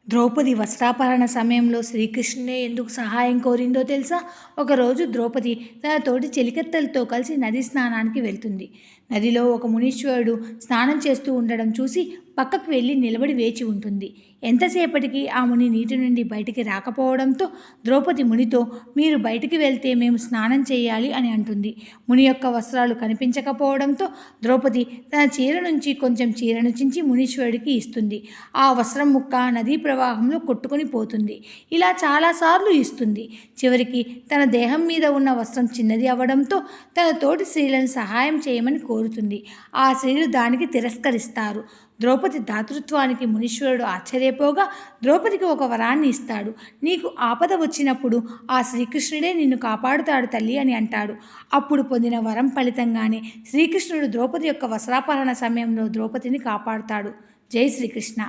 ద్రౌపది వస్త్రాపహరణ సమయంలో శ్రీకృష్ణుడే ఎందుకు సహాయం కోరిందో తెలుసా? ఒకరోజు ద్రౌపది తన తోటి చెలికత్తెలతో కలిసి నది స్నానానికి వెళ్తుంది. నదిలో ఒక మునీశ్వరుడు స్నానం చేస్తూ ఉండడం చూసి పక్కకు వెళ్ళి నిలబడి వేచి ఉంటుంది. ఎంతసేపటికి ఆ ముని నీటి నుండి బయటికి రాకపోవడంతో ద్రౌపది మునితో, మీరు బయటికి వెళ్తే మేము స్నానం చేయాలి అని అంటుంది. ముని యొక్క వస్త్రాలు కనిపించకపోవడంతో ద్రౌపది తన చీర నుంచి కొంచెం చీరను చించి మునీశ్వరుడికి ఇస్తుంది. ఆ వస్త్రం ముక్క నదీ ప్రవాహంలో కొట్టుకొని పోతుంది. ఇలా చాలాసార్లు ఇస్తుంది. చివరికి తన దేహం మీద ఉన్న వస్త్రం చిన్నది అవ్వడంతో తన తోటి స్త్రీలను సహాయం చేయమని కోరుతుంది. ఆ స్త్రీలు దానికి తిరస్కరిస్తారు. ద్రౌపది దాతృత్వానికి మునీశ్వరుడు ఆశ్చర్యపోగా ద్రౌపదికి ఒక వరాన్ని ఇస్తాడు. నీకు ఆపద వచ్చినప్పుడు ఆ శ్రీకృష్ణుడే నిన్ను కాపాడుతాడు తల్లి అని అంటాడు. అప్పుడు పొందిన వరం ఫలితంగానే శ్రీకృష్ణుడు ద్రౌపది యొక్క వస్త్రాపహరణ సమయంలో ద్రౌపదిని కాపాడుతాడు. జై శ్రీకృష్ణ.